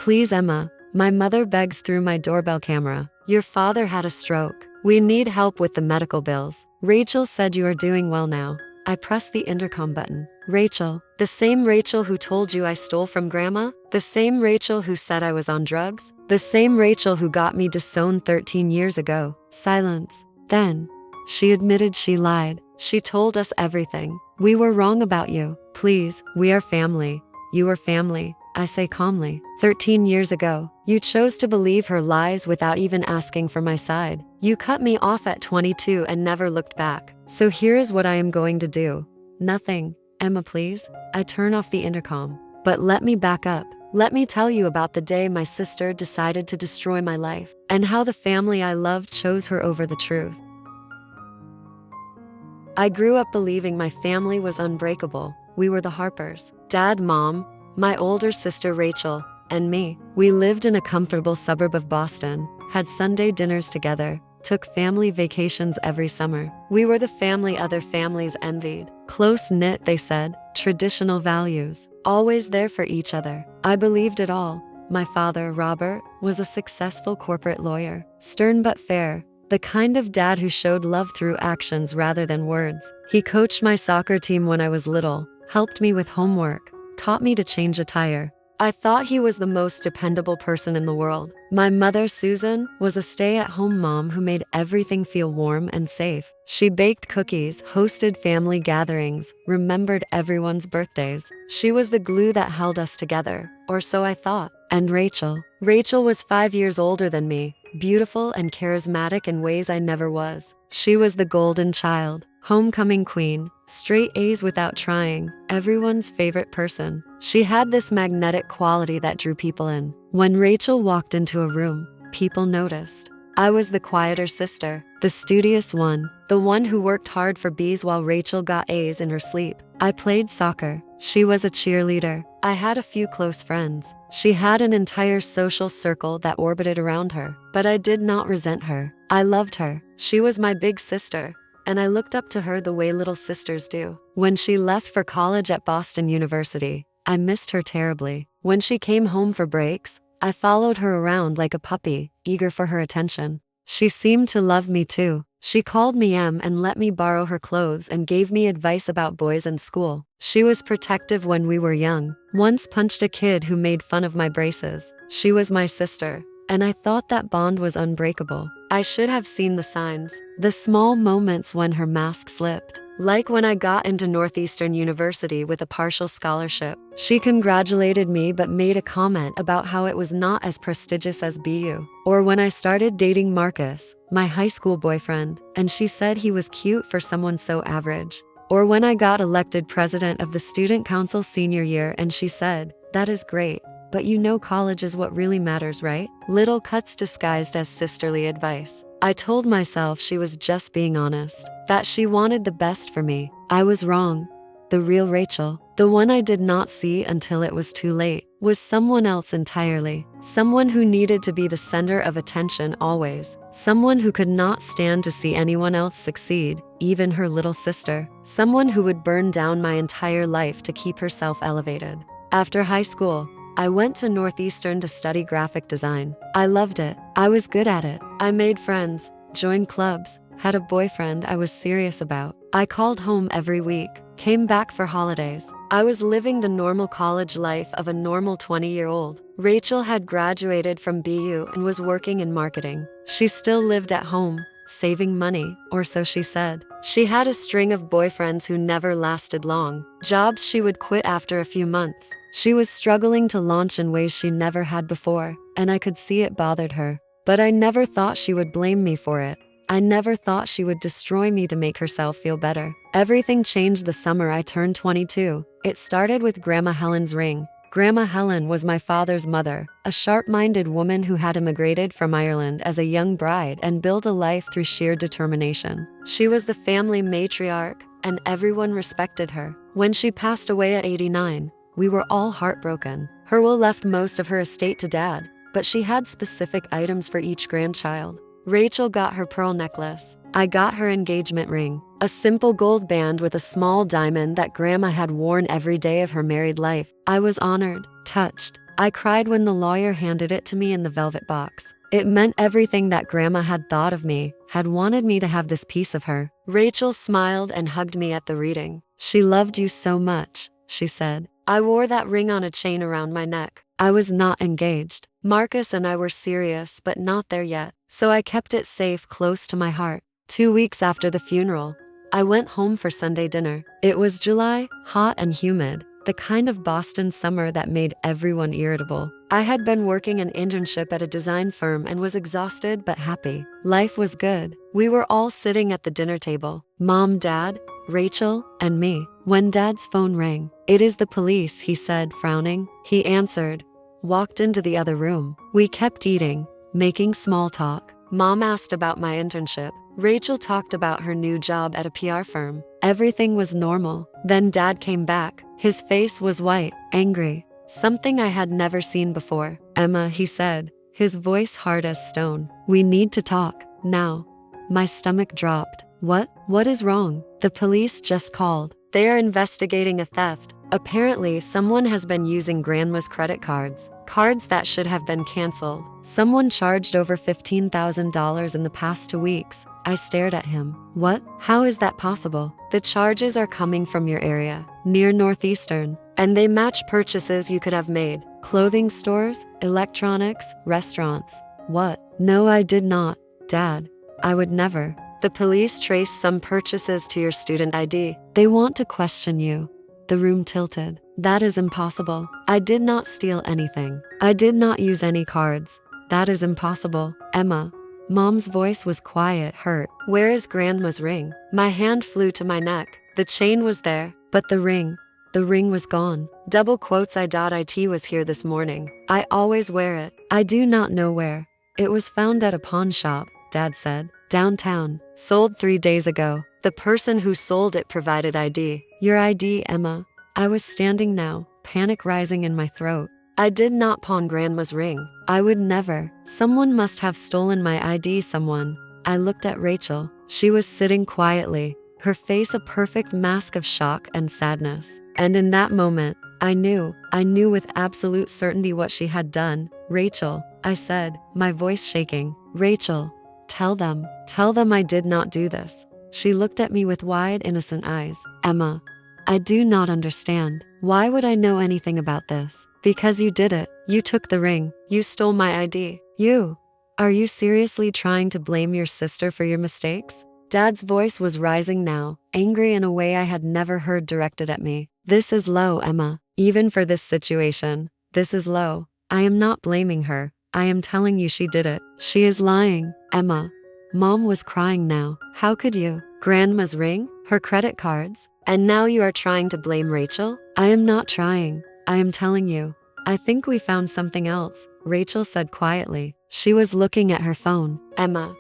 Please, Emma. My mother begs through my doorbell camera. Your father had a stroke. We need help with the medical bills. Rachel said you are doing well now. I pressed the intercom button. Rachel, the same Rachel who told you I stole from Grandma? The same Rachel who said I was on drugs? The same Rachel who got me disowned 13 years ago? Silence. Then, she admitted she lied. She told us everything. We were wrong about you. Please, we are family. You are family, I say calmly. 13 years ago, you chose to believe her lies without even asking for my side. You cut me off at 22 and never looked back. So here is what I am going to do. Nothing. Emma, please. I turn off the intercom. But let me back up. Let me tell you about the day my sister decided to destroy my life, and how the family I loved chose her over the truth. I grew up believing my family was unbreakable. We were the Harpers. Dad, Mom, my older sister Rachel, and me. We lived in a comfortable suburb of Boston, had Sunday dinners together, took family vacations every summer. We were the family other families envied. Close-knit, they said, traditional values, always there for each other. I believed it all. My father, Robert, was a successful corporate lawyer, stern but fair, the kind of dad who showed love through actions rather than words. He coached my soccer team when I was little, helped me with homework, taught me to change a tire. I thought he was the most dependable person in the world. My mother, Susan, was a stay-at-home mom who made everything feel warm and safe. She baked cookies, hosted family gatherings, remembered everyone's birthdays. She was the glue that held us together, or so I thought. And Rachel. Rachel was 5 years older than me, beautiful and charismatic in ways I never was. She was the golden child, homecoming queen, straight A's without trying, everyone's favorite person. She had this magnetic quality that drew people in. When Rachel walked into a room, people noticed. I was the quieter sister, the studious one, the one who worked hard for B's while Rachel got A's in her sleep. I played soccer. She was a cheerleader. I had a few close friends. She had an entire social circle that orbited around her. But I did not resent her. I loved her. She was my big sister, and I looked up to her the way little sisters do. When she left for college at Boston University, I missed her terribly. When she came home for breaks, I followed her around like a puppy, eager for her attention. She seemed to love me too. She called me Em and let me borrow her clothes and gave me advice about boys in school. She was protective when we were young. Once punched a kid who made fun of my braces. She was my sister, and I thought that bond was unbreakable. I should have seen the signs, the small moments when her mask slipped. Like when I got into Northeastern University with a partial scholarship. She congratulated me but made a comment about how it was not as prestigious as BU. Or when I started dating Marcus, my high school boyfriend, and she said he was cute for someone so average. Or when I got elected president of the student council senior year and she said, "That is great, but you know college is what really matters, right?" Little cuts disguised as sisterly advice. I told myself she was just being honest, that she wanted the best for me. I was wrong. The real Rachel, the one I did not see until it was too late, was someone else entirely. Someone who needed to be the center of attention always. Someone who could not stand to see anyone else succeed, even her little sister. Someone who would burn down my entire life to keep herself elevated. After high school, I went to Northeastern to study graphic design. I loved it. I was good at it. I made friends, joined clubs, had a boyfriend I was serious about. I called home every week, came back for holidays. I was living the normal college life of a normal 20-year-old. Rachel had graduated from BU and was working in marketing. She still lived at home, saving money, or so she said. She had a string of boyfriends who never lasted long, jobs she would quit after a few months. She was struggling to launch in ways she never had before, and I could see it bothered her. But I never thought she would blame me for it. I never thought she would destroy me to make herself feel better. Everything changed the summer I turned 22. It started with Grandma Helen's ring. Grandma Helen was my father's mother, a sharp-minded woman who had immigrated from Ireland as a young bride and built a life through sheer determination. She was the family matriarch, and everyone respected her. When she passed away at 89, we were all heartbroken. Her will left most of her estate to Dad, but she had specific items for each grandchild. Rachel got her pearl necklace. I got her engagement ring, a simple gold band with a small diamond that Grandma had worn every day of her married life. I was honored, touched, I cried when the lawyer handed it to me in the velvet box. It meant everything that Grandma had thought of me, had wanted me to have this piece of her. Rachel smiled and hugged me at the reading. She loved you so much, she said. I wore that ring on a chain around my neck. I was not engaged. Marcus and I were serious, but not there yet, so I kept it safe close to my heart. 2 weeks after the funeral, I went home for Sunday dinner. It was July, hot and humid, the kind of Boston summer that made everyone irritable. I had been working an internship at a design firm and was exhausted but happy. Life was good. We were all sitting at the dinner table. Mom, Dad, Rachel, and me. When Dad's phone rang, "It is the police," he said, frowning. He answered, walked into the other room. We kept eating, making small talk. Mom asked about my internship. Rachel talked about her new job at a PR firm. Everything was normal. Then Dad came back. His face was white, angry, something I had never seen before. "Emma," he said, his voice hard as stone. "We need to talk, now." My stomach dropped. What is wrong? "The police just called. They are investigating a theft. Apparently, someone has been using Grandma's credit cards that should have been canceled. Someone charged over $15,000 in the past 2 weeks." I stared at him. "What? How is that possible?" "The charges are coming from your area, near Northeastern, and they match purchases you could have made. Clothing stores, electronics, restaurants." "What? No, I did not, Dad. I would never." "The police traced some purchases to your student ID. They want to question you." The room tilted. "That is impossible. I did not steal anything. I did not use any cards. That is impossible, Emma." Mom's voice was quiet, hurt. "Where is Grandma's ring?" My hand flew to my neck. The chain was there, but the ring was gone. Double quotes, "It was here this morning. I always wear it. I do not know where. It was found at a pawn shop," Dad said. "Downtown. Sold 3 days ago. The person who sold it provided ID." "Your ID, Emma." I was standing now, panic rising in my throat. "I did not pawn Grandma's ring. I would never. Someone must have stolen my ID, someone." I looked at Rachel. She was sitting quietly, her face a perfect mask of shock and sadness. And in that moment, I knew with absolute certainty what she had done. "Rachel," I said, my voice shaking. "Rachel, tell them I did not do this." She looked at me with wide, innocent eyes. "Emma, I do not understand. Why would I know anything about this?" "Because you did it. You took the ring. You stole my ID. You. Are you seriously trying to blame your sister for your mistakes?" Dad's voice was rising now, angry in a way I had never heard directed at me. "This is low, Emma. Even for this situation, this is low. I am not blaming her. I am telling you she did it. She is lying, Emma." Mom was crying now. "How could you? Grandma's ring? Her credit cards? And now you are trying to blame Rachel?" "I am not trying. I am telling you. I think we found something else," Rachel said quietly. She was looking at her phone. "Emma,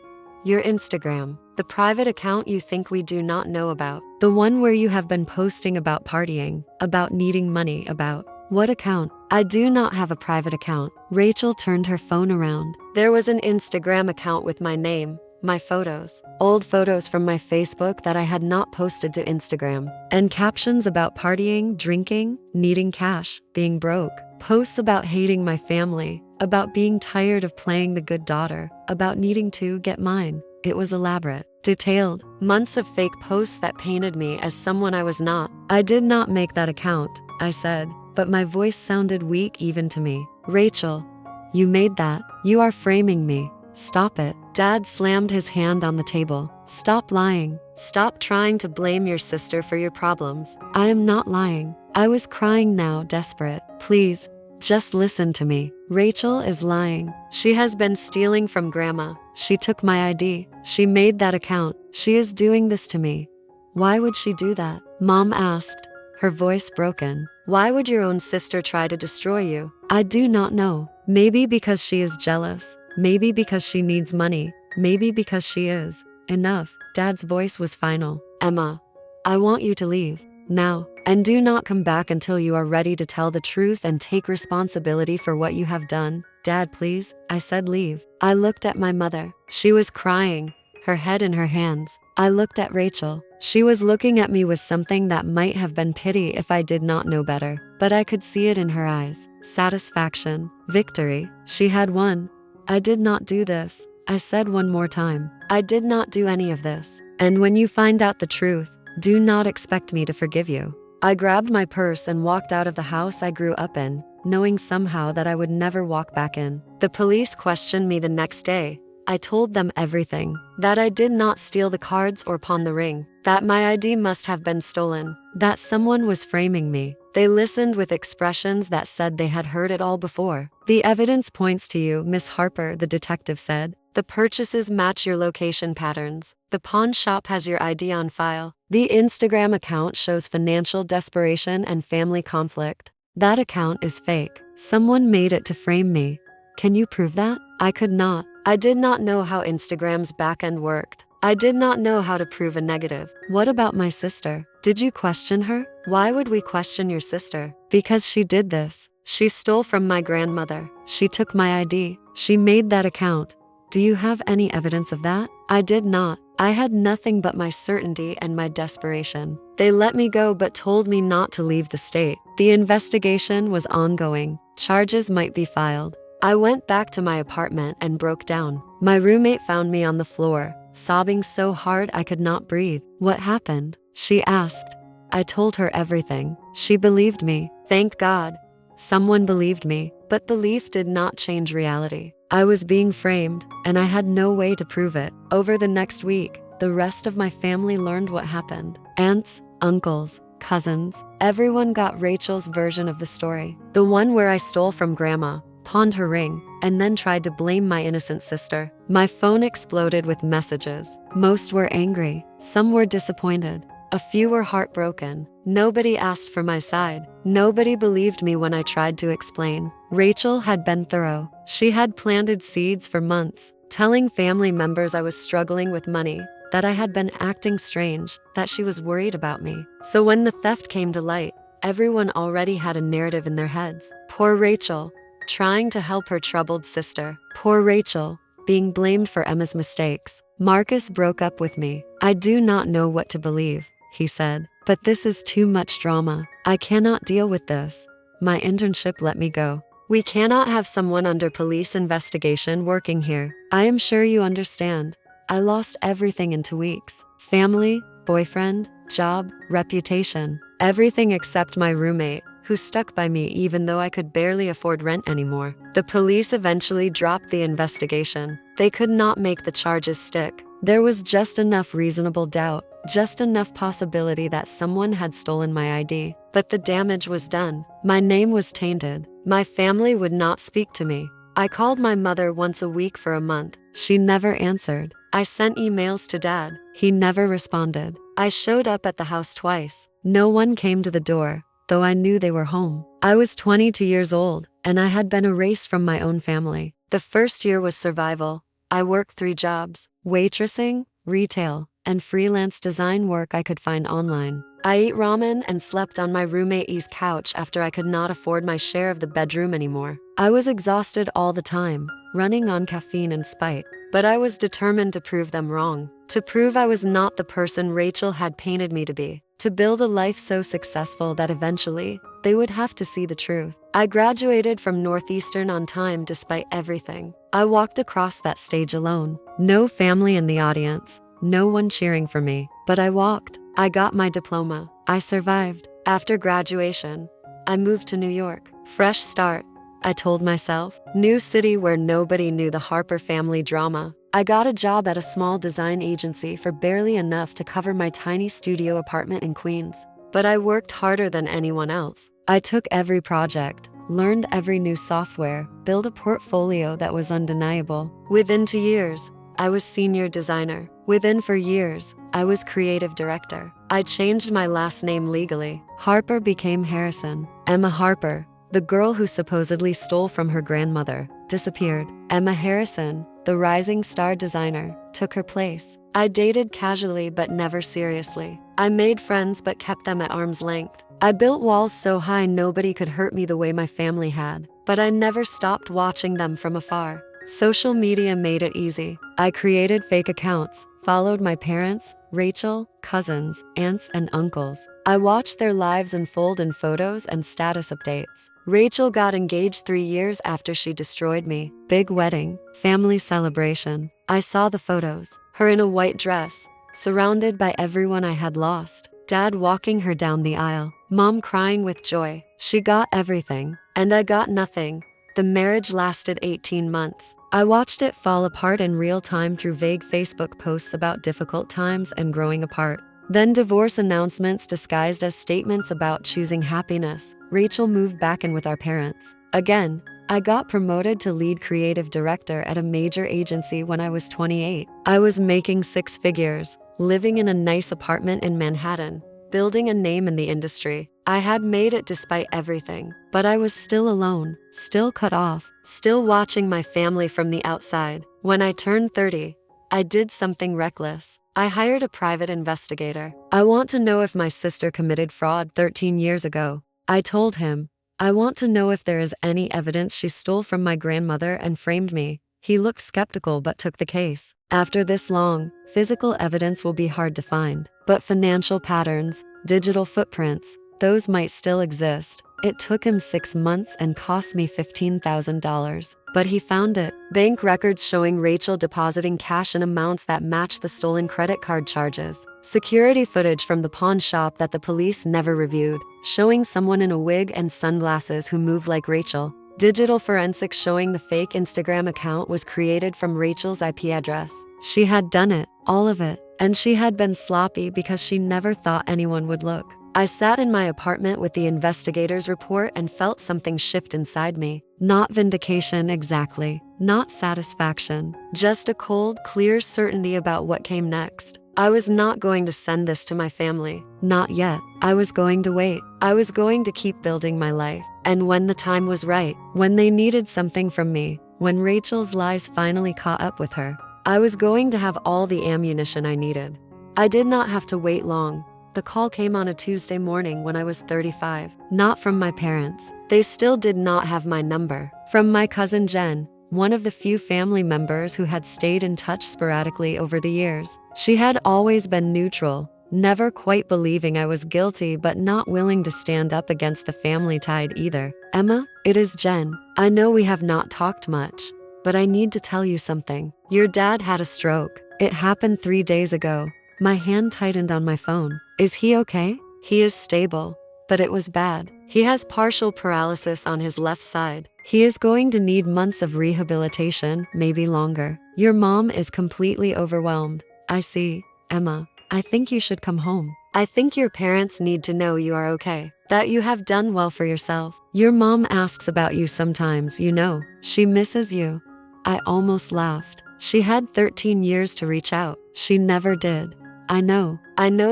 your Instagram. The private account you think we do not know about. The one where you have been posting about partying, about needing money, about..." "What account?" "I do not have a private account." Rachel turned her phone around. "There was an Instagram account with my name, my photos, old photos from my Facebook that I had not posted to Instagram, and captions about partying, drinking, needing cash, being broke. Posts about hating my family, about being tired of playing the good daughter, about needing to get mine. It was elaborate, detailed, months of fake posts that painted me as someone I was not." "I did not make that account," I said, but my voice sounded weak even to me. "Rachel, you made that. You are framing me. Stop it." Dad slammed his hand on the table. "Stop lying. Stop trying to blame your sister for your problems." "I am not lying." I was crying now, desperate. "Please, just listen to me. Rachel is lying. She has been stealing from Grandma. She took my ID. She made that account. She is doing this to me." "Why would she do that?" Mom asked, her voice broken. "Why would your own sister try to destroy you?" "I do not know. Maybe because she is jealous. Maybe because she needs money. Maybe because she is." "Enough." Dad's voice was final. "Emma, I want you to leave. Now. And do not come back until you are ready to tell the truth and take responsibility for what you have done." "Dad, please," I said, "leave." I looked at my mother. She was crying, her head in her hands. I looked at Rachel. She was looking at me with something that might have been pity if I did not know better. but I could see it in her eyes. Satisfaction. Victory. She had won. I did not do this. I said one more time. I did not do any of this. And when you find out the truth, do not expect me to forgive you. I grabbed my purse and walked out of the house I grew up in, knowing somehow that I would never walk back in. The police questioned me the next day. I told them everything. That I did not steal the cards or pawn the ring. That my ID must have been stolen. That someone was framing me. They listened with expressions that said they had heard it all before. The evidence points to you, Miss Harper, the detective said. The purchases match your location patterns. The pawn shop has your ID on file. The Instagram account shows financial desperation and family conflict. That account is fake. Someone made it to frame me. Can you prove that? I could not. I did not know how Instagram's backend worked. I did not know how to prove a negative. What about my sister? Did you question her? Why would we question your sister? Because she did this. She stole from my grandmother. She took my ID. She made that account. Do you have any evidence of that? I did not. I had nothing but my certainty and my desperation. They let me go but told me not to leave the state. The investigation was ongoing. Charges might be filed. I went back to my apartment and broke down. My roommate found me on the floor, sobbing so hard I could not breathe. What happened? She asked. I told her everything. She believed me. Thank God. Someone believed me, but belief did not change reality. I was being framed, and I had no way to prove it. Over the next week, the rest of my family learned what happened. Aunts, uncles, cousins, everyone got Rachel's version of the story. The one where I stole from grandma, pawned her ring, and then tried to blame my innocent sister. My phone exploded with messages. Most were angry. Some were disappointed. A few were heartbroken. Nobody asked for my side. Nobody believed me when I tried to explain. Rachel had been thorough. She had planted seeds for months, telling family members I was struggling with money, that I had been acting strange, that she was worried about me. So when the theft came to light, everyone already had a narrative in their heads. Poor Rachel, trying to help her troubled sister. Poor Rachel, being blamed for Emma's mistakes. Marcus broke up with me. I do not know what to believe, he said. But this is too much drama. I cannot deal with this. My internship let me go. We cannot have someone under police investigation working here. I am sure you understand. I lost everything in 2 weeks. Family, boyfriend, job, reputation. Everything except my roommate, who stuck by me even though I could barely afford rent anymore. The police eventually dropped the investigation. They could not make the charges stick. There was just enough reasonable doubt, just enough possibility that someone had stolen my ID. But the damage was done. My name was tainted. My family would not speak to me. I called my mother once a week for a month. She never answered. I sent emails to Dad. He never responded. I showed up at the house twice. No one came to the door, though I knew they were home. I was 22 years old, and I had been erased from my own family. The first year was survival. I worked 3 jobs: waitressing, retail, and freelance design work I could find online. I ate ramen and slept on my roommate's couch after I could not afford my share of the bedroom anymore. I was exhausted all the time, running on caffeine and spite. But I was determined to prove them wrong. To prove I was not the person Rachel had painted me to be. To build a life so successful that eventually, they would have to see the truth. I graduated from Northeastern on time despite everything. I walked across that stage alone. No family in the audience. No one cheering for me. But I walked. I got my diploma. I survived. After graduation, I moved to New York. Fresh start, I told myself. New city where nobody knew the Harper family drama. I got a job at a small design agency for barely enough to cover my tiny studio apartment in Queens. But I worked harder than anyone else. I took every project, learned every new software, built a portfolio that was undeniable. Within 2 years, I was senior designer. Within 4 years, I was creative director. I changed my last name legally. Harper became Harrison. Emma Harper, the girl who supposedly stole from her grandmother, disappeared. Emma Harrison, the rising star designer, took her place. I dated casually but never seriously. I made friends but kept them at arm's length. I built walls so high nobody could hurt me the way my family had. But I never stopped watching them from afar. Social media made it easy. I created fake accounts, followed my parents, Rachel, cousins, aunts, and uncles. I watched their lives unfold in photos and status updates. Rachel got engaged 3 years after she destroyed me. Big wedding, family celebration. I saw the photos. Her in a white dress, surrounded by everyone I had lost. Dad walking her down the aisle. Mom crying with joy. She got everything, and I got nothing. The marriage lasted 18 months. I watched it fall apart in real time through vague Facebook posts about difficult times and growing apart. Then divorce announcements disguised as statements about choosing happiness. Rachel moved back in with our parents. Again, I got promoted to lead creative director at a major agency when I was 28. I was making 6 figures, living in a nice apartment in Manhattan, building a name in the industry. I had made it despite everything, but I was still alone, still cut off, still watching my family from the outside. When I turned 30, I did something reckless. I hired a private investigator. I want to know if my sister committed fraud 13 years ago. I told him, I want to know if there is any evidence she stole from my grandmother and framed me. He looked skeptical but took the case. After this long, physical evidence will be hard to find, but financial patterns, digital footprints, those might still exist. It took him 6 months and cost me $15,000. But he found it. Bank records showing Rachel depositing cash in amounts that matched the stolen credit card charges. Security footage from the pawn shop that the police never reviewed, showing someone in a wig and sunglasses who moved like Rachel. Digital forensics showing the fake Instagram account was created from Rachel's IP address. She had done it, all of it, and she had been sloppy because she never thought anyone would look. I sat in my apartment with the investigator's report and felt something shift inside me. Not vindication exactly, not satisfaction, just a cold, clear certainty about what came next. I was not going to send this to my family. Not yet. I was going to wait. I was going to keep building my life. And when the time was right, when they needed something from me, when Rachel's lies finally caught up with her, I was going to have all the ammunition I needed. I did not have to wait long. The call came on a Tuesday morning when I was 35. Not from my parents. They still did not have my number. From my cousin Jen, one of the few family members who had stayed in touch sporadically over the years. She had always been neutral, never quite believing I was guilty but not willing to stand up against the family tide either. Emma, it is Jen. I know we have not talked much, but I need to tell you something. Your dad had a stroke. It happened 3 days ago. My hand tightened on my phone. Is he okay? He is stable, but it was bad. He has partial paralysis on his left side. He is going to need months of rehabilitation, maybe longer. Your mom is completely overwhelmed. I see, Emma. I think you should come home. I think your parents need to know you are okay, that you have done well for yourself. Your mom asks about you sometimes, you know. She misses you. I almost laughed. She had 13 years to reach out. She never did. I know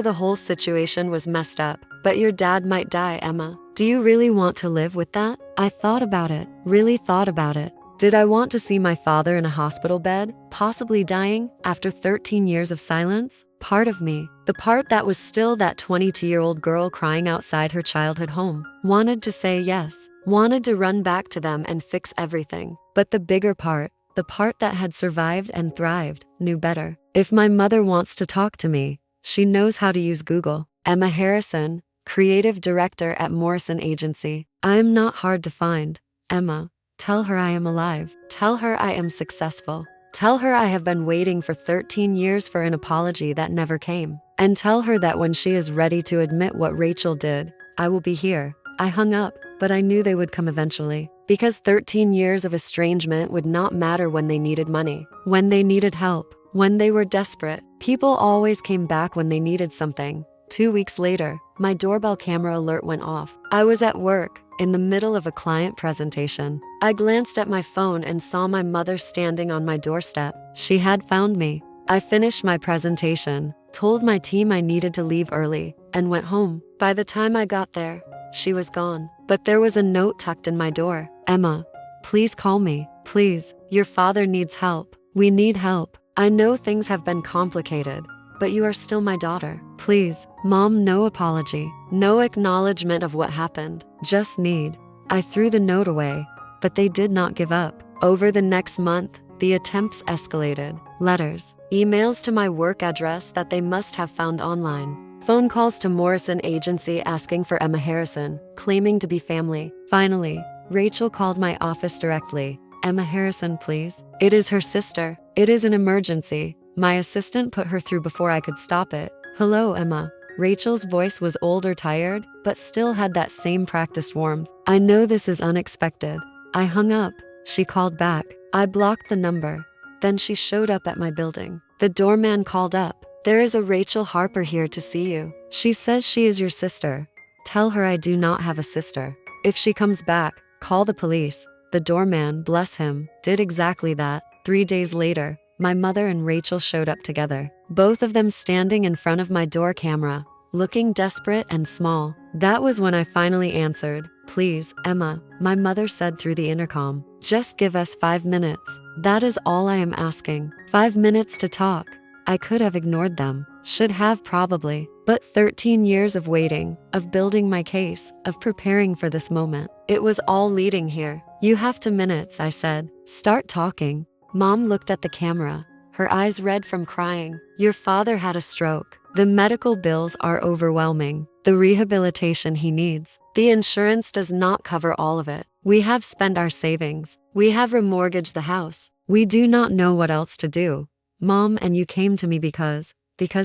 the whole situation was messed up, but your dad might die, Emma. Do you really want to live with that? I thought about it, really thought about it. Did I want to see my father in a hospital bed, possibly dying, after 13 years of silence? Part of me, the part that was still that 22-year-old girl crying outside her childhood home, wanted to say yes, wanted to run back to them and fix everything. But the bigger part, the part that had survived and thrived, knew better. If my mother wants to talk to me, she knows how to use Google. Emma Harrison, creative director at Morrison Agency. I am not hard to find. Emma, tell her I am alive. Tell her I am successful. Tell her I have been waiting for 13 years for an apology that never came. And tell her that when she is ready to admit what Rachel did, I will be here. I hung up, but I knew they would come eventually. Because 13 years of estrangement would not matter when they needed money, when they needed help, when they were desperate. People always came back when they needed something. 2 weeks later, my doorbell camera alert went off. I was at work, in the middle of a client presentation. I glanced at my phone and saw my mother standing on my doorstep. She had found me. I finished my presentation, told my team I needed to leave early, and went home. By the time I got there, she was gone. But there was a note tucked in my door. Emma, please call me. Please, your father needs help. We need help. I know things have been complicated, but you are still my daughter. Please, Mom, no apology, no acknowledgement of what happened, just need. I threw the note away, but they did not give up. Over the next month, the attempts escalated. Letters, emails to my work address that they must have found online. Phone calls to Morrison Agency asking for Emma Harrison, claiming to be family. Finally, Rachel called my office directly. Emma Harrison, please. It is her sister. It is an emergency. My assistant put her through before I could stop it. Hello, Emma. Rachel's voice was old or tired, but still had that same practiced warmth. I know this is unexpected. I hung up. She called back. I blocked the number. Then she showed up at my building. The doorman called up. There is a Rachel Harper here to see you. She says she is your sister. Tell her I do not have a sister. If she comes back, call the police. The doorman, bless him, did exactly that. 3 days later, my mother and Rachel showed up together. Both of them standing in front of my door camera, looking desperate and small. That was when I finally answered. Please, Emma, my mother said through the intercom. Just give us 5 minutes. That is all I am asking. 5 minutes to talk. I could have ignored them. Should have probably. But 13 years of waiting, of building my case, of preparing for this moment. It was all leading here. You have 2 minutes, I said. Start talking. Mom looked at the camera, her eyes red from crying. Your father had a stroke. The medical bills are overwhelming. The rehabilitation he needs. The insurance does not cover all of it. We have spent our savings. We have remortgaged the house. We do not know what else to do. Mom, and you came to me because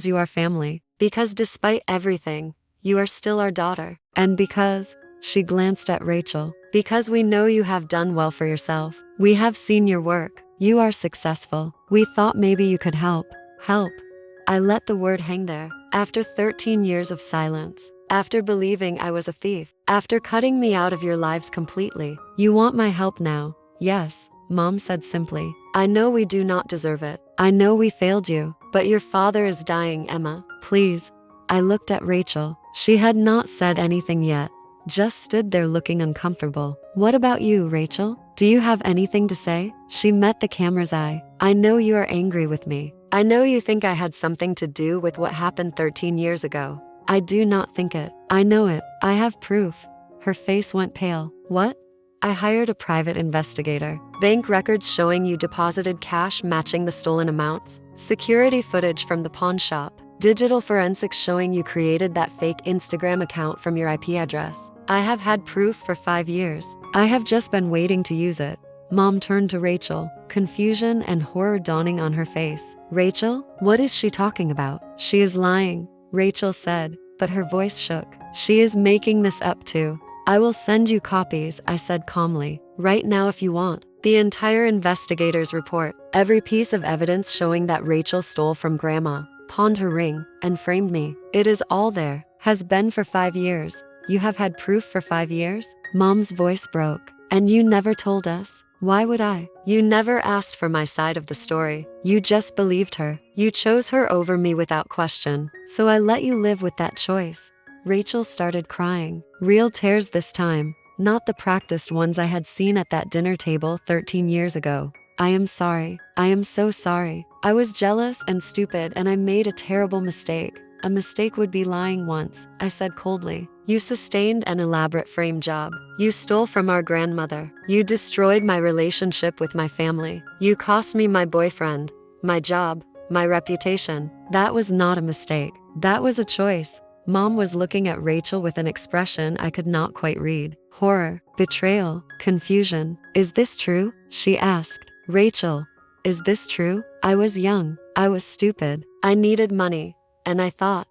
you are family. Because despite everything, you are still our daughter. And because, she glanced at Rachel, because we know you have done well for yourself. We have seen your work. You are successful. We thought maybe you could help. Help. I let the word hang there. After 13 years of silence, after believing I was a thief, after cutting me out of your lives completely, you want my help now? Yes, Mom said simply. I know we do not deserve it. I know we failed you, but your father is dying, Emma. Please. I looked at Rachel. She had not said anything yet, just stood there looking uncomfortable. What about you, Rachel? Do you have anything to say? She met the camera's eye. I know you are angry with me. I know you think I had something to do with what happened 13 years ago. I do not think it. I know it. I have proof. Her face went pale. What? I hired a private investigator. Bank records showing you deposited cash matching the stolen amounts. Security footage from the pawn shop. Digital forensics showing you created that fake Instagram account from your IP address. I have had proof for 5 years. I have just been waiting to use it. Mom turned to Rachel, confusion and horror dawning on her face. Rachel, what is she talking about? She is lying, Rachel said, but her voice shook. She is making this up too. I will send you copies, I said calmly. Right now if you want. The entire investigator's report. Every piece of evidence showing that Rachel stole from Grandma, pawned her ring, and framed me. It is all there. Has been for 5 years. You have had proof for 5 years? Mom's voice broke. And you never told us? Why would I? You never asked for my side of the story. You just believed her. You chose her over me without question. So I let you live with that choice. Rachel started crying. Real tears this time, not the practiced ones I had seen at that dinner table 13 years ago. I am sorry. I am so sorry. I was jealous and stupid and I made a terrible mistake. A mistake would be lying once, I said coldly. You sustained an elaborate frame job. You stole from our grandmother. You destroyed my relationship with my family. You cost me my boyfriend, my job, my reputation. That was not a mistake. That was a choice. Mom was looking at Rachel with an expression I could not quite read. Horror, betrayal, confusion. Is this true? She asked. Rachel, is this true? I was young. I was stupid. I needed money. And I thought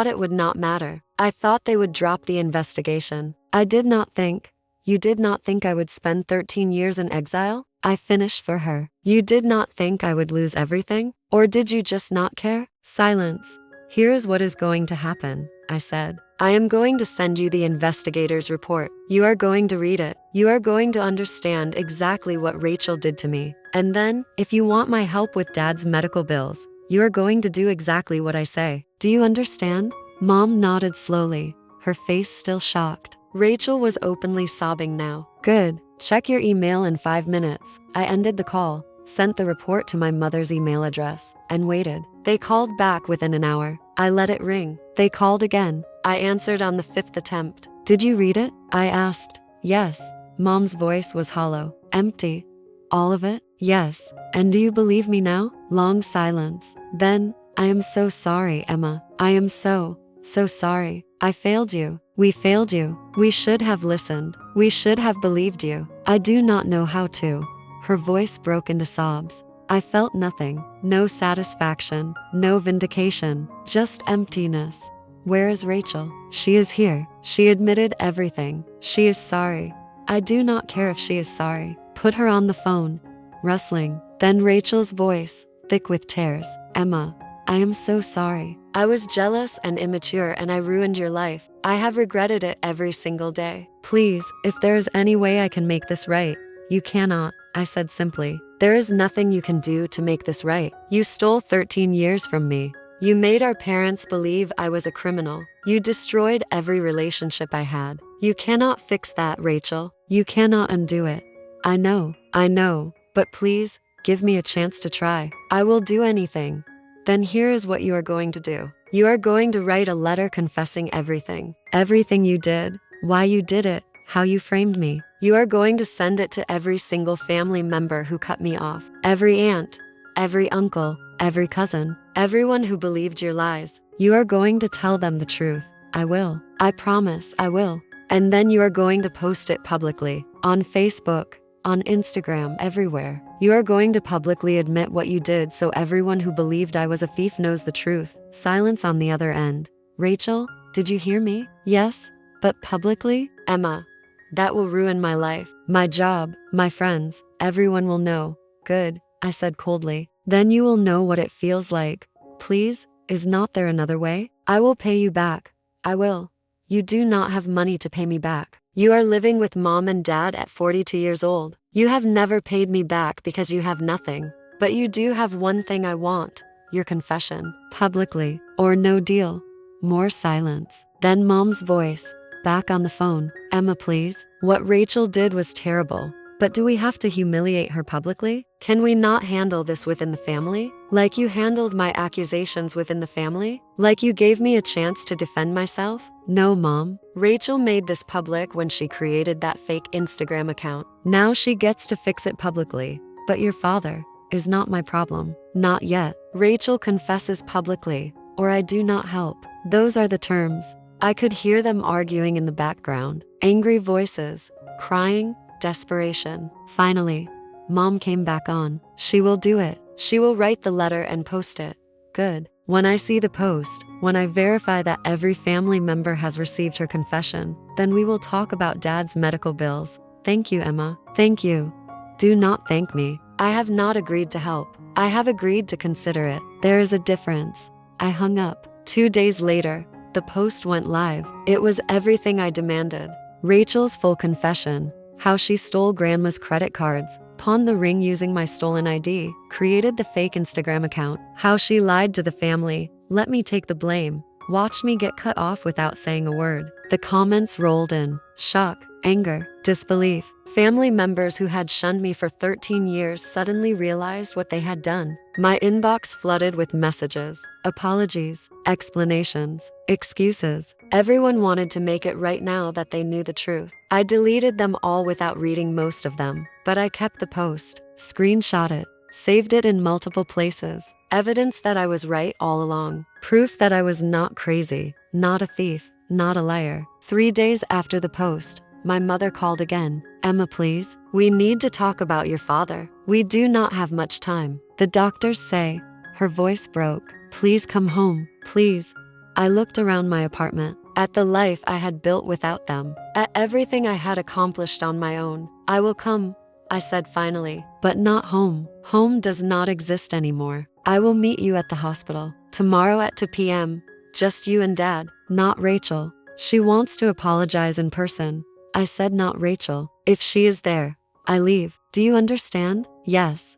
it would not matter. I thought they would drop the investigation. I did not think. You did not think I would spend 13 years in exile? I finished for her. You did not think I would lose everything? Or did you just not care? Silence. Here is what is going to happen, I said. I am going to send you the investigator's report. You are going to read it. You are going to understand exactly what Rachel did to me. And then, if you want my help with Dad's medical bills, you are going to do exactly what I say. Do you understand? Mom nodded slowly, her face still shocked. Rachel was openly sobbing now. Good. Check your email in 5 minutes. I ended the call, sent the report to my mother's email address, and waited. They called back within an hour. I let it ring. They called again. I answered on the 5th attempt. Did you read it? I asked. Yes. Mom's voice was hollow, empty. All of it? Yes. And do you believe me now? Long silence. Then, I am so sorry, Emma. I am so sorry. I failed you. We failed you. We should have listened. We should have believed you. I do not know how to. Her voice broke into sobs. I felt nothing. No satisfaction. No vindication. Just emptiness. Where is Rachel? She is here. She admitted everything. She is sorry. I do not care if she is sorry. Put her on the phone. Rustling. Then Rachel's voice, thick with tears. Emma, I am so sorry. I was jealous and immature and I ruined your life. I have regretted it every single day. Please, if there is any way I can make this right. You cannot, I said simply. There is nothing you can do to make this right. You stole 13 years from me. You made our parents believe I was a criminal. You destroyed every relationship I had. You cannot fix that, Rachel. You cannot undo it. I know, but please, give me a chance to try. I will do anything. Then here is what you are going to do. You are going to write a letter confessing everything. Everything you did, why you did it, how you framed me. You are going to send it to every single family member who cut me off. Every aunt, every uncle, every cousin, everyone who believed your lies. You are going to tell them the truth. I will. I promise I will. And then you are going to post it publicly. On Facebook, on Instagram, everywhere. You are going to publicly admit what you did so everyone who believed I was a thief knows the truth. Silence on the other end. Rachel, did you hear me? Yes, but publicly? Emma, that will ruin my life, my job, my friends. Everyone will know. Good, I said coldly. Then you will know what it feels like. Please, is not there another way? I will pay you back. I will. You do not have money to pay me back. You are living with mom and dad at 42 years old. You have never paid me back because you have nothing. But you do have one thing I want, your confession. Publicly, or no deal. More silence. Then mom's voice, back on the phone. Emma, please. What Rachel did was terrible. But do we have to humiliate her publicly? Can we not handle this within the family? Like you handled my accusations within the family? Like you gave me a chance to defend myself? No, Mom. Rachel made this public when she created that fake Instagram account. Now she gets to fix it publicly. But your father is not my problem. Not yet. Rachel confesses publicly, or I do not help. Those are the terms. I could hear them arguing in the background. Angry voices, crying, desperation. Finally, Mom came back on. She will do it. She will write the letter and post it. Good. When I see the post, when I verify that every family member has received her confession, then we will talk about Dad's medical bills. Thank you, Emma. Thank you. Do not thank me. I have not agreed to help. I have agreed to consider it. There is a difference. I hung up. 2 days later, the post went live. It was everything I demanded. Rachel's full confession. How she stole grandma's credit cards, pawned the ring using my stolen ID, created the fake Instagram account. How she lied to the family, let me take the blame, watched me get cut off without saying a word. The comments rolled in. Shock, anger, disbelief. Family members who had shunned me for 13 years suddenly realized what they had done. My inbox flooded with messages, apologies, explanations, excuses. Everyone wanted to make it right now that they knew the truth. I deleted them all without reading most of them, but I kept the post, screenshot it, saved it in multiple places. Evidence that I was right all along. Proof that I was not crazy, not a thief, not a liar. 3 days after the post, my mother called again. Emma, please, we need to talk about your father. We do not have much time. The doctors say. Her voice broke. Please come home, please. I looked around my apartment, at the life I had built without them, at everything I had accomplished on my own. I will come, I said finally, but not home. Home does not exist anymore. I will meet you at the hospital. Tomorrow at 2 p.m. Just you and Dad, not Rachel. She wants to apologize in person. I said not Rachel. If she is there, I leave. Do you understand? Yes,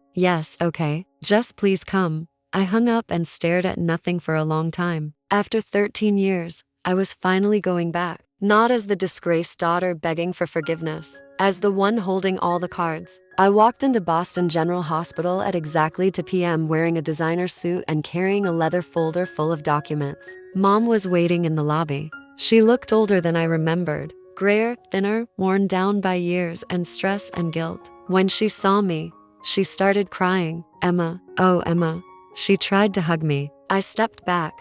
okay. Just please come. I hung up and stared at nothing for a long time. After 13 years, I was finally going back. Not as the disgraced daughter begging for forgiveness, as the one holding all the cards. I walked into Boston General Hospital at exactly 2 p.m. wearing a designer suit and carrying a leather folder full of documents. Mom was waiting in the lobby. She looked older than I remembered, grayer, thinner, worn down by years and stress and guilt. When she saw me, She started crying. Emma, oh Emma. She tried to hug me. I stepped back.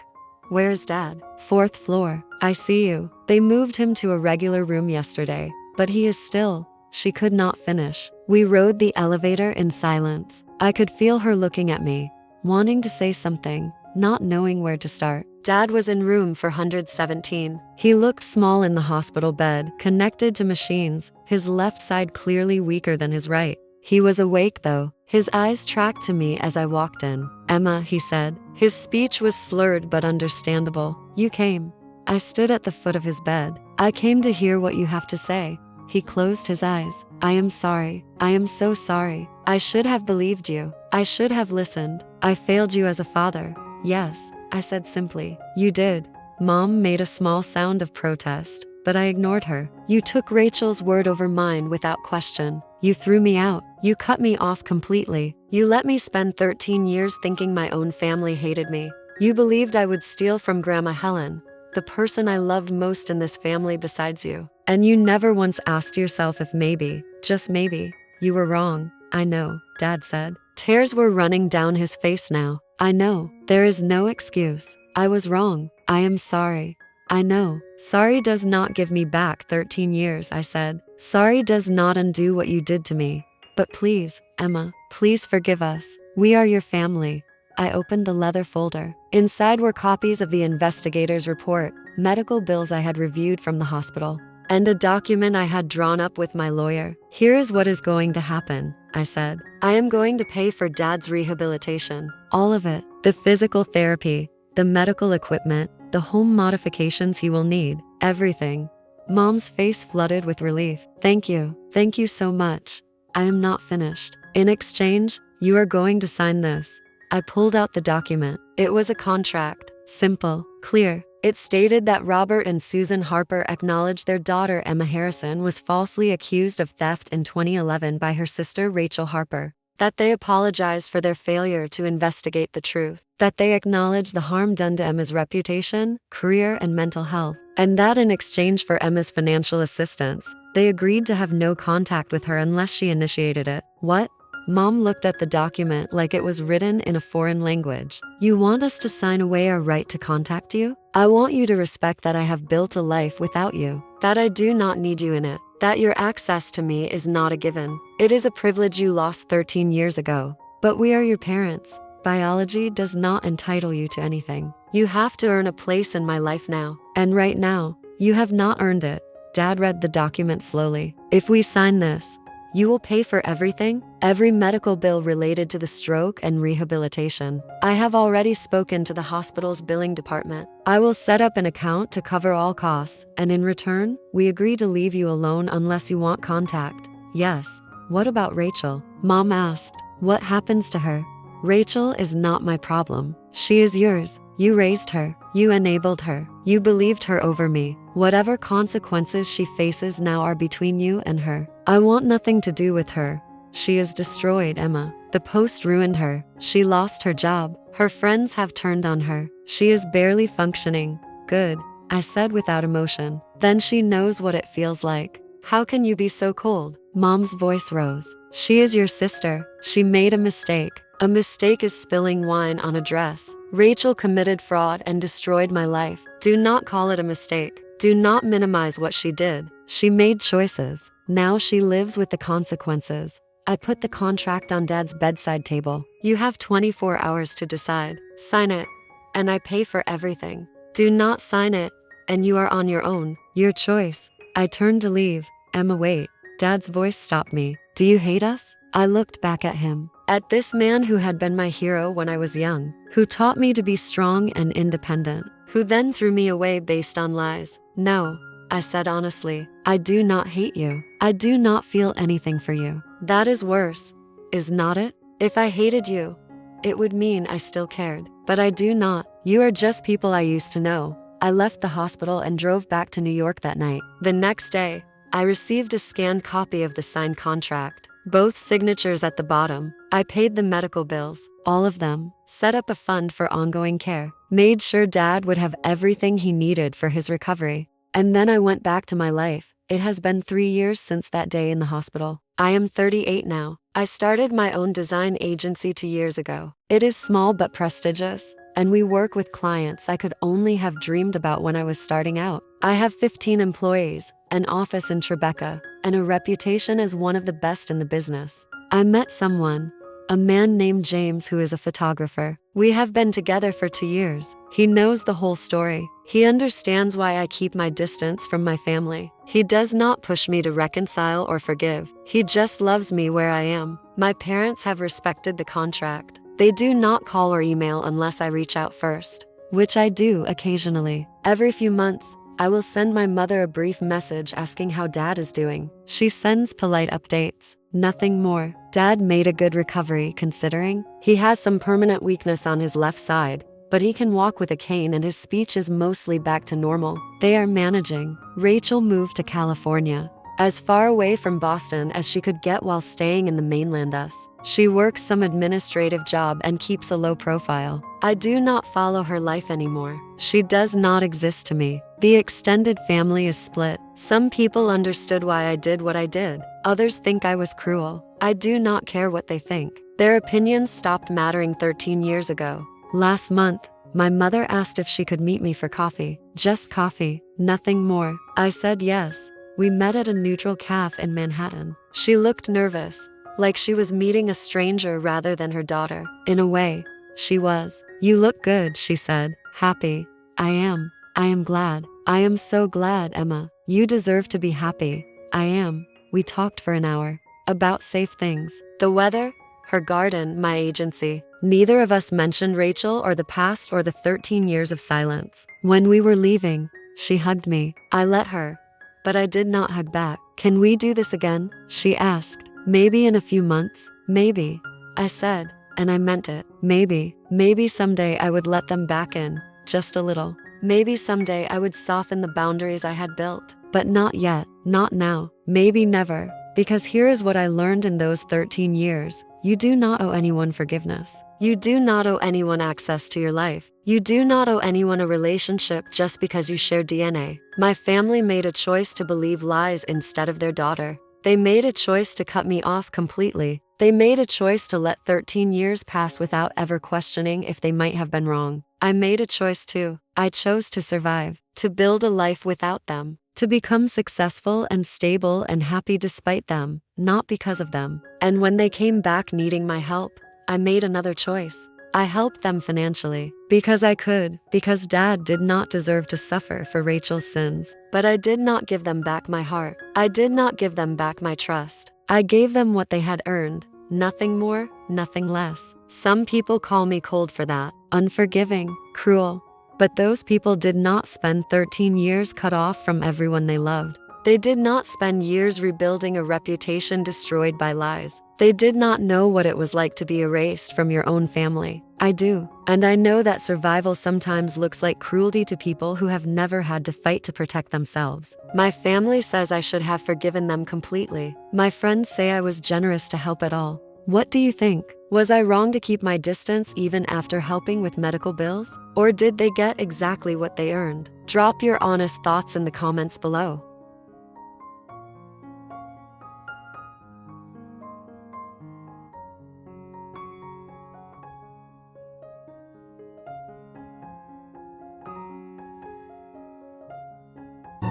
Where's Dad? 4th floor. I see you. They moved him to a regular room yesterday, but he is still. She could not finish. We rode the elevator in silence. I could feel her looking at me, wanting to say something, not knowing where to start. Dad was in room 417. He looked small in the hospital bed, connected to machines, his left side clearly weaker than his right. He was awake though. His eyes tracked to me as I walked in. Emma, he said. His speech was slurred but understandable. You came. I stood at the foot of his bed. I came to hear what you have to say. He closed his eyes. I am sorry. I am so sorry. I should have believed you. I should have listened. I failed you as a father. Yes, I said simply. You did. Mom made a small sound of protest, but I ignored her. You took Rachel's word over mine without question. You threw me out. You cut me off completely. You let me spend 13 years thinking my own family hated me. You believed I would steal from Grandma Helen, the person I loved most in this family besides you. And you never once asked yourself if maybe, just maybe, you were wrong. I know, Dad said. Tears were running down his face now. I know. There is no excuse. I was wrong. I am sorry. I know. Sorry does not give me back 13 years, I said. Sorry does not undo what you did to me. But please, Emma, please forgive us. We are your family. I opened the leather folder. Inside were copies of the investigator's report, medical bills I had reviewed from the hospital, and a document I had drawn up with my lawyer. Here is what is going to happen, I said. I am going to pay for Dad's rehabilitation. All of it. The physical therapy, the medical equipment, the home modifications he will need, everything. Mom's face flooded with relief. Thank you. Thank you so much. I am not finished. In exchange, you are going to sign this. I pulled out the document. It was a contract. Simple, clear. It stated that Robert and Susan Harper acknowledged their daughter Emma Harrison was falsely accused of theft in 2011 by her sister Rachel Harper, that they apologized for their failure to investigate the truth, that they acknowledged the harm done to Emma's reputation, career, and mental health, and that in exchange for Emma's financial assistance, they agreed to have no contact with her unless she initiated it. What? Mom looked at the document like it was written in a foreign language. You want us to sign away our right to contact you? I want you to respect that I have built a life without you, that I do not need you in it, that your access to me is not a given. It is a privilege you lost 13 years ago. But we are your parents. Biology does not entitle you to anything. You have to earn a place in my life now. And right now, you have not earned it. Dad read the document slowly. If we sign this, you will pay for everything, every medical bill related to the stroke and rehabilitation. I have already spoken to the hospital's billing department. I will set up an account to cover all costs, and in return, we agree to leave you alone unless you want contact. Yes. What about Rachel? Mom asked. What happens to her? Rachel is not my problem. She is yours. You raised her. You enabled her. You believed her over me. Whatever consequences she faces now are between you and her. I want nothing to do with her. She is destroyed, Emma. The post ruined her. She lost her job. Her friends have turned on her. She is barely functioning. Good, I said without emotion. Then she knows what it feels like. How can you be so cold? Mom's voice rose. She is your sister. She made a mistake. A mistake is spilling wine on a dress. Rachel committed fraud and destroyed my life. Do not call it a mistake. Do not minimize what she did. She made choices. Now she lives with the consequences. I put the contract on Dad's bedside table. You have 24 hours to decide. Sign it, and I pay for everything. Do not sign it, and you are on your own. Your choice. I turned to leave. Emma, wait. Dad's voice stopped me. Do you hate us? I looked back at him. At this man who had been my hero when I was young, who taught me to be strong and independent, who then threw me away based on lies. No, I said honestly, I do not hate you. I do not feel anything for you. That is worse, is not it? If I hated you, it would mean I still cared. But I do not. You are just people I used to know. I left the hospital and drove back to New York that night. The next day, I received a scanned copy of the signed contract. Both signatures at the bottom. I paid the medical bills, all of them, set up a fund for ongoing care, made sure Dad would have everything he needed for his recovery. And then I went back to my life, It has been 3 years since that day in the hospital. I am 38 now. I started my own design agency 2 years ago. It is small but prestigious, and we work with clients I could only have dreamed about when I was starting out. I have 15 employees, an office in Tribeca, and a reputation as one of the best in the business. I met someone, a man named James, who is a photographer. We have been together for 2 years. He knows the whole story. He understands why I keep my distance from my family. He does not push me to reconcile or forgive. He just loves me where I am. My parents have respected the contract. They do not call or email unless I reach out first, which I do occasionally. Every few months, I will send my mother a brief message asking how Dad is doing. She sends polite updates, nothing more. Dad made a good recovery considering he has some permanent weakness on his left side, but he can walk with a cane and his speech is mostly back to normal. They are managing. Rachel moved to California, as far away from Boston as she could get while staying in the mainland US. She works some administrative job and keeps a low profile. I do not follow her life anymore. She does not exist to me. The extended family is split. Some people understood why I did what I did. Others think I was cruel. I do not care what they think. Their opinions stopped mattering 13 years ago. Last month, my mother asked if she could meet me for coffee. Just coffee, nothing more. I said yes. We met at a neutral cafe in Manhattan. She looked nervous, like she was meeting a stranger rather than her daughter. In a way, she was. "You look good," she said. "Happy." I am glad. I am so glad, Emma. You deserve to be happy. I am. We talked for an hour. About safe things. The weather, her garden, my agency. Neither of us mentioned Rachel or the past or the 13 years of silence. When we were leaving, she hugged me. I let her, but I did not hug back. "Can we do this again?" she asked. "Maybe in a few months, maybe," I said, and I meant it. Maybe someday I would let them back in, just a little. Maybe someday I would soften the boundaries I had built, but not yet, not now, maybe never, because here is what I learned in those 13 years. You do not owe anyone forgiveness. You do not owe anyone access to your life. You do not owe anyone a relationship just because you share DNA. My family made a choice to believe lies instead of their daughter. They made a choice to cut me off completely. They made a choice to let 13 years pass without ever questioning if they might have been wrong. I made a choice too. I chose to survive, to build a life without them, to become successful and stable and happy despite them, not because of them. And when they came back needing my help, I made another choice. I helped them financially, because I could, because Dad did not deserve to suffer for Rachel's sins. But I did not give them back my heart. I did not give them back my trust. I gave them what they had earned. Nothing more, nothing less. Some people call me cold for that, unforgiving, cruel. But those people did not spend 13 years cut off from everyone they loved. They did not spend years rebuilding a reputation destroyed by lies. They did not know what it was like to be erased from your own family. I do. And I know that survival sometimes looks like cruelty to people who have never had to fight to protect themselves. My family says I should have forgiven them completely. My friends say I was generous to help at all. What do you think? Was I wrong to keep my distance even after helping with medical bills? Or did they get exactly what they earned? Drop your honest thoughts in the comments below.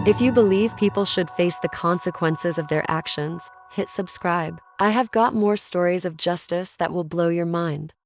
If you believe people should face the consequences of their actions, hit subscribe. I have got more stories of justice that will blow your mind.